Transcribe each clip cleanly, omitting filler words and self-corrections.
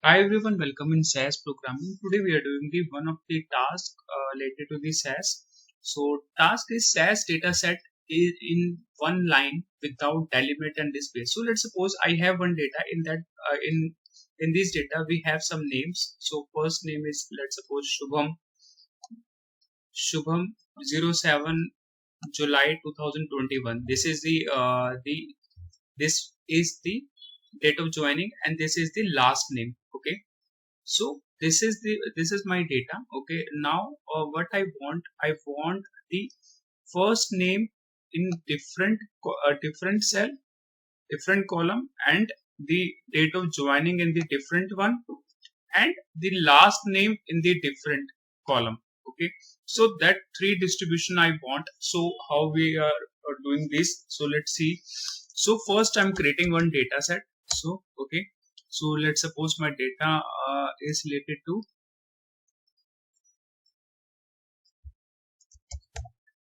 Hi everyone, welcome in SAS programming. Today we are doing the one of the task related to the SAS. So task is SAS dataset is in one line without delimit and display. So let's suppose I have one data in that in this data we have some names. So first name is, let's suppose, Shubham 07 July 2021. This is the this is the date of joining and this is the last name. Okay, so this is my data. Okay, now what I want the first name in different cell, different column, and the date of joining in the different one, and the last name in the different column. Okay, so that three distribution I want. So how we are doing this? So let's see. So first I'm creating one data set. So okay, so let's suppose my data is related to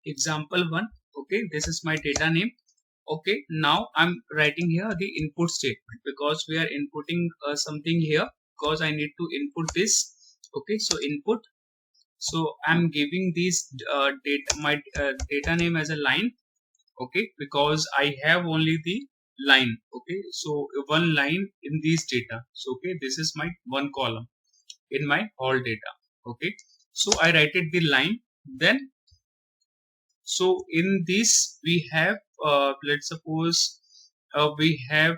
example 1. Okay, this is my data name. Okay, now I'm writing here the input statement because we are inputting something here, because I need to input this. Okay, so input. So I'm giving this data name as a line. Okay, because I have only the line. Okay, so one line in this data. So okay, this is my one column in my all data. Okay, so I write it the line. Then so in this we have let's suppose we have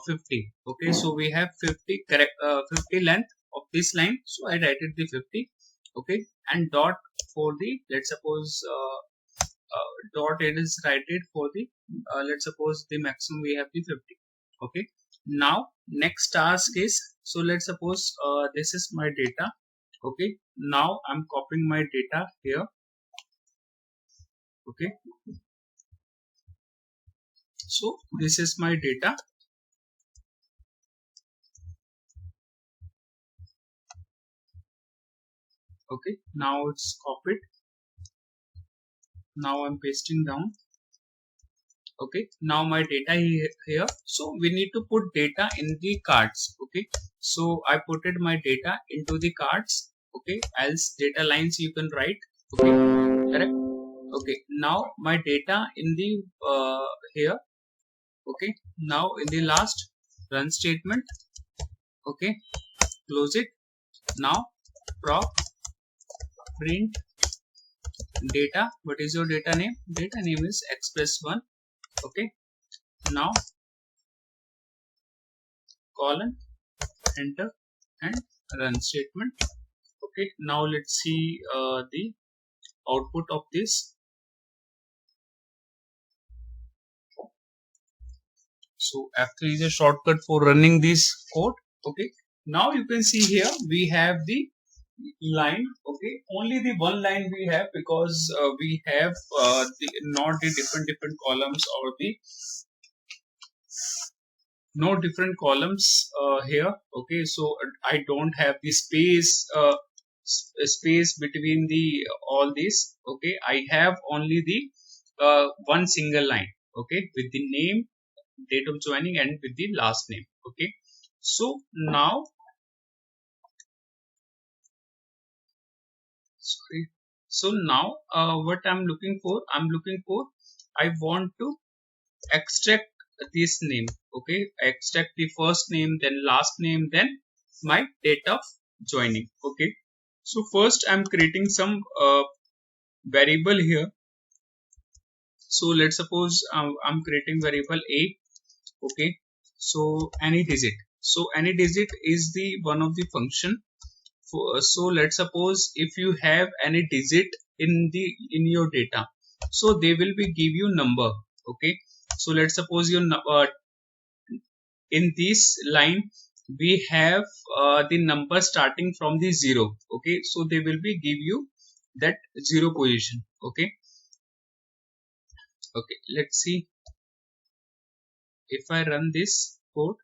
50. Okay, so we have 50 correct 50 length of this line. So I write it the 50. Okay, and dot for the, let's suppose dot it is written for the let's suppose the maximum we have the 50. Okay, now next task is, so let's suppose this is my data. Okay, now I'm copying my data here. Okay, so this is my data. Okay, now it's copied. Now I'm pasting down. Okay, now my data here. So we need to put data in the cards. Okay, so I put it my data into the cards. Okay, else data lines you can write. Okay, correct. Okay, now my data in the here. Okay, now in the last run statement. Okay, close it. Now prop print data. What is your data name? Data name is express1. Okay, now colon, enter, and run statement. Okay, now let's see the output of this. So F3 is a shortcut for running this code. Okay, now you can see here we have the line. Okay, only the one line we have, because we have not the different columns, or the no different columns here. Okay, so I don't have the space between the all these. Okay, I have only the one single line. Okay, with the name, date of joining, and with the last name. Okay, so now, sorry, so now what I'm looking for, I want to extract this name. Okay, extract the first name, then last name, then my date of joining. Okay, so first I'm creating some variable here. So let's suppose I'm creating variable a. Okay, so any digit. So any digit is the one of the function. So let's suppose if you have any digit in your data, so they will be give you number. Okay, so let's suppose your in this line we have the number starting from the 0. Okay, so they will be give you that 0 position. Okay, okay, let's see if I run this code.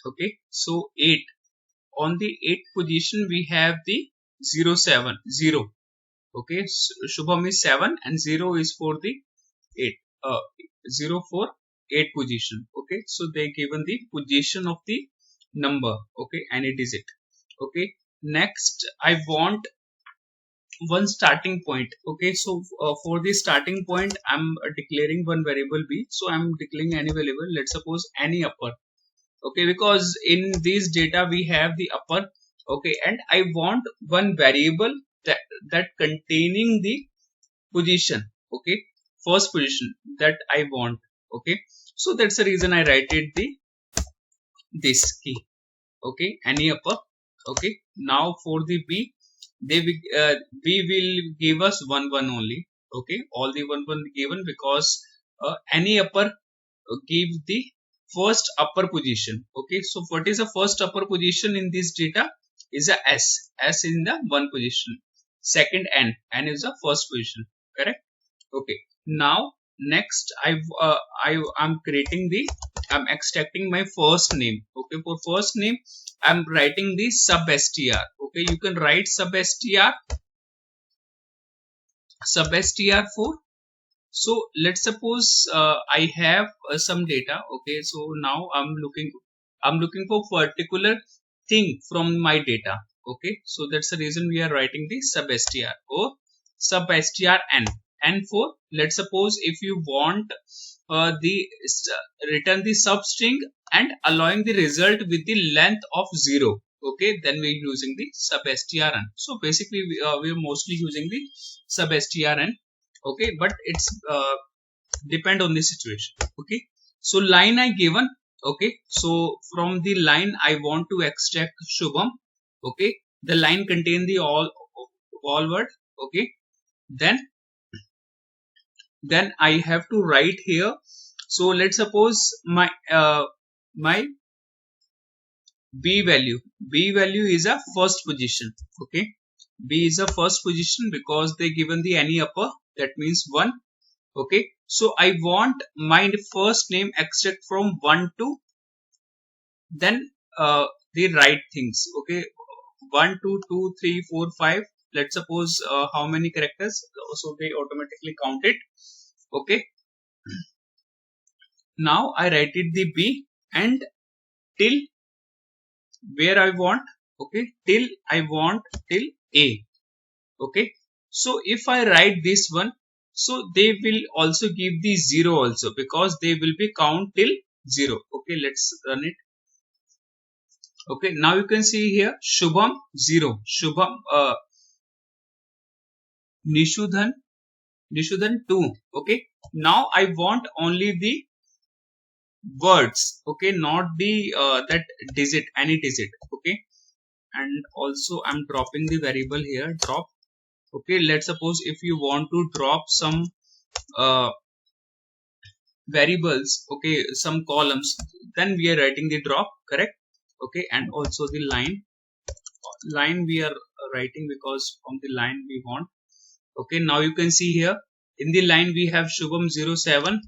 Okay, so 8, on the 8th position we have the 07 0. Okay, Shubham is 7 and 0 is for the 8. 0 for 8 position. Okay, so they given the position of the number, okay, any digit. Okay, next I want one starting point. Okay, so for the starting point I'm declaring one variable b, so I'm declaring any variable, let's suppose any upper. Okay, because in this data we have the upper. Okay, and I want one variable that containing the position. Okay, first position that I want. Okay, so that's the reason I write it the this key. Okay, any upper. Okay, now for the b, b will give us 1 1 only. Okay, all the 1 1 given, because any upper give the first upper position. Okay, so what is the first upper position in this data is a s in the one position, second n is the first position, correct. Okay, now next I'm creating the, I'm extracting my first name. Okay, for first name I'm writing the sub str. Okay, you can write sub str for. So let's suppose I have some data. Okay, so now I'm looking for particular thing from my data. Okay, so that's the reason we are writing the sub str or sub str n. And for, let's suppose if you want return the substring and allowing the result with the length of 0. Okay, then we're using the sub strn. So basically we are mostly using the sub strn. Okay, but it's depend on the situation. Okay, so line I given. Okay, so from the line I want to extract Shubham. Okay, the line contain the all word. Okay, then I have to write here. So let's suppose my b value is a first position. Okay, b is a first position because they given the any upper, that means 1. Okay, so I want my first name extract from 1 to then the right things. Okay, 1 2 2 3 4 5, let's suppose how many characters, so they automatically count it. Okay, now I write it the b and till where I want. Okay, till I want till a. Okay, so if I write this one, so they will also give the 0 also, because they will be count till 0. Okay, let's run it. Okay, now you can see here Shubham 0, Shubham Nishudhan 2. Okay, now I want only the words. Okay, not the that digit, any digit. Okay, and also I'm dropping the variable here, drop. Okay, let's suppose if you want to drop some uh, variables, okay, some columns, then we are writing the drop, correct. Okay, and also the line we are writing because from the line we want. Okay, now you can see here in the line we have Shubham 07.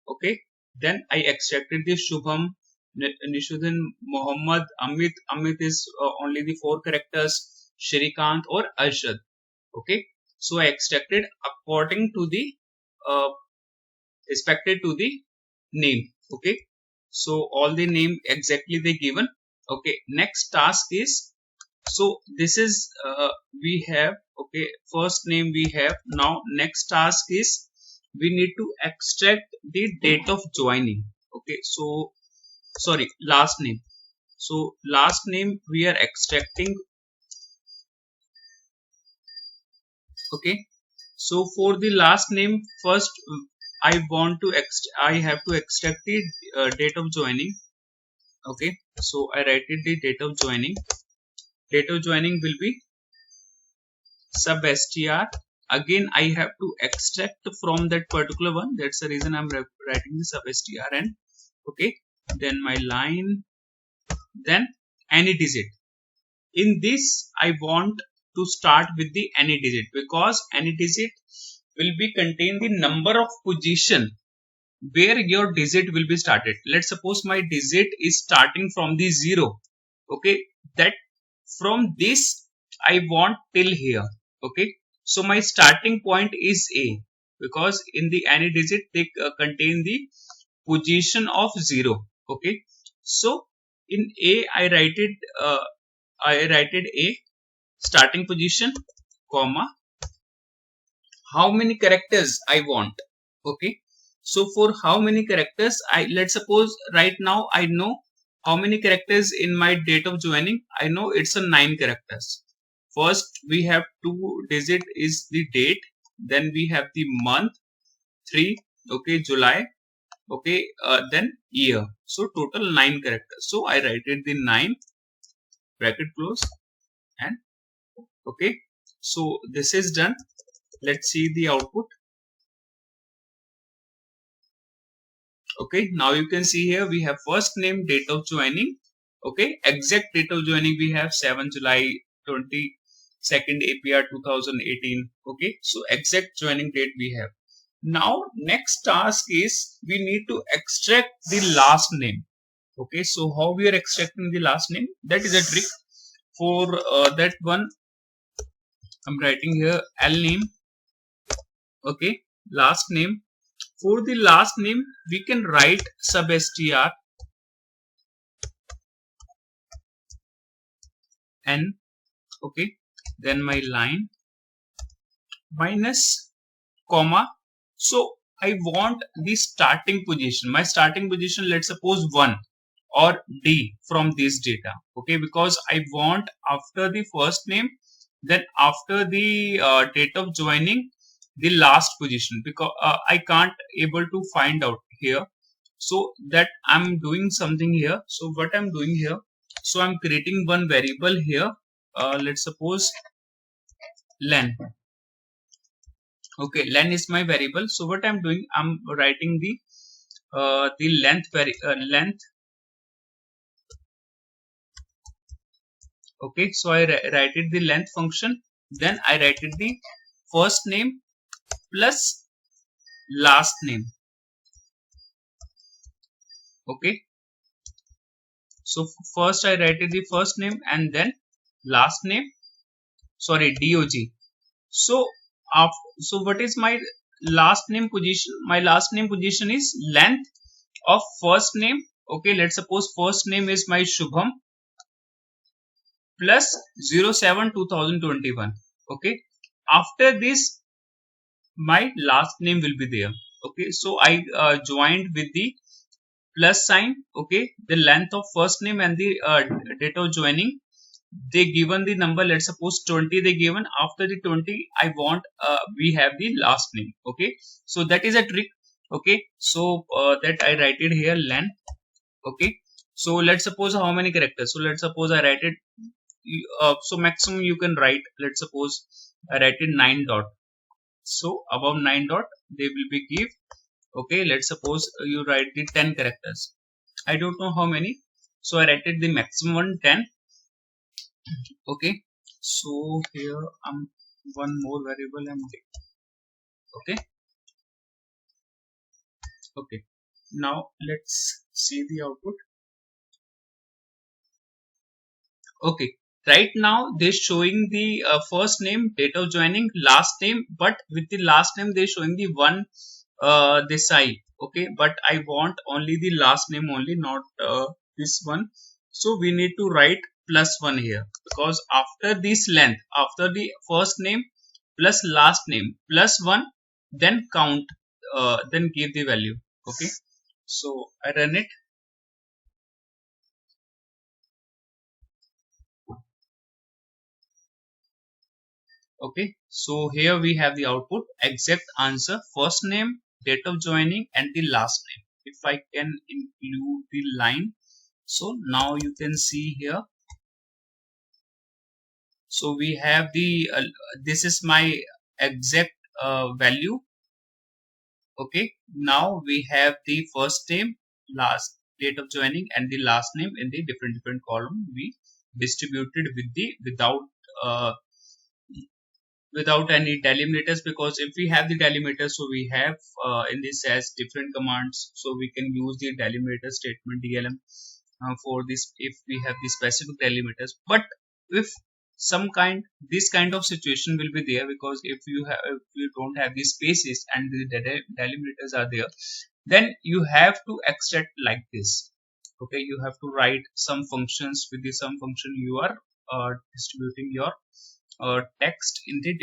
Okay, then I extracted the Shubham, Nishudhan, Muhammad, Amit is only the 4 characters, Shrikant or Arshad. Okay, so I extracted according to the uh, respected to the name. Okay, so all the name exactly they given. Okay, next task is, so this is we have, okay, first name we have. Now next task is we need to extract the date of joining. Okay, so sorry, last name. So last name we are extracting. Okay, so for the last name first I want to I have to extract the date of joining. Okay, so I write it the date of joining. Date of joining will be sub str. Again I have to extract from that particular one, that's the reason I'm writing the sub strn. Okay, then my line, then any digit. In this I want to start with the any digit, because any digit will be contain the number of position where your digit will be started. Let's suppose my digit is starting from the 0. Okay, that from this I want till here. Okay, so my starting point is a. because in the any digit they contain the position of 0. Okay, so in A I write it A starting position, comma, how many characters I want. Okay, so for how many characters, let's suppose right now I know how many characters in my date of joining. I know it's a 9 characters. First we have 2 digit is the date, then we have the month 3, okay, July, okay, then year. So total 9 characters. So I write it the 9 bracket close, and okay, so this is done. Let's see the output. Okay, now you can see here we have first name, date of joining. Okay, exact date of joining we have 7 July 22nd APR 2018. Okay, so exact joining date we have. Now next task is we need to extract the last name. Okay, so how we are extracting the last name, that is a trick. For that one I'm writing here L name. Okay, last name. For the last name we can write substr n. Okay, then my line minus comma. So I want the starting position. My starting position, let's suppose 1 or D from this data. Okay, because I want after the first name, then after the date of joining, the last position, because I can't able to find out here. So that I'm doing something here. So what I'm doing here, so I'm creating one variable here. Let's suppose len. Okay, len is my variable. So what I'm doing, I'm writing the length. Okay, so I write it the length function. Then I write it the first name plus last name. Okay, so first I write it the first name and then last name. Sorry, dog. So so what is my last name position? My last name position is length of first name. Okay, let's suppose first name is my Shubham plus 07/2021. Okay, after this my last name will be there. Okay, so I joined with the plus sign. Okay, the length of first name and the date of joining, they given the number, let's suppose 20 they given. After the 20 I want we have the last name. Okay, so that is a trick. Okay, so that I write it here len. Okay, so let's suppose how many characters. So let's suppose I write it so maximum you can write, let's suppose I write it 9 dot. So above 9 dot they will be give. Okay, let's suppose you write the 10 characters. I don't know how many, so I write it the maximum one 10. Okay, so here one more variable I'm taking. Okay, okay, now let's see the output. Okay, right now they're showing the first name, date of joining, last name, but with the last name they're showing the one this side. Okay, but I want only the last name only, not this one. So we need to write +1 here, because after this length, after the first name plus last name +1, then count, then give the value. Okay, so I run it. Okay, so here we have the output, exact answer, first name, date of joining, and the last name. If I can include the line, so now you can see here. So we have the this is my exact value. Okay, now we have the first name, last date of joining, and the last name in the different column. We distributed with the without any delimiters, because if we have the delimiters, so we have in this as different commands, so we can use the delimiter statement DLM for this if we have the specific delimiters. But if this kind of situation will be there, because if you don't have these spaces and the delimiters are there, then you have to extract like this. Okay, you have to write some functions. With the some function you are distributing your text in the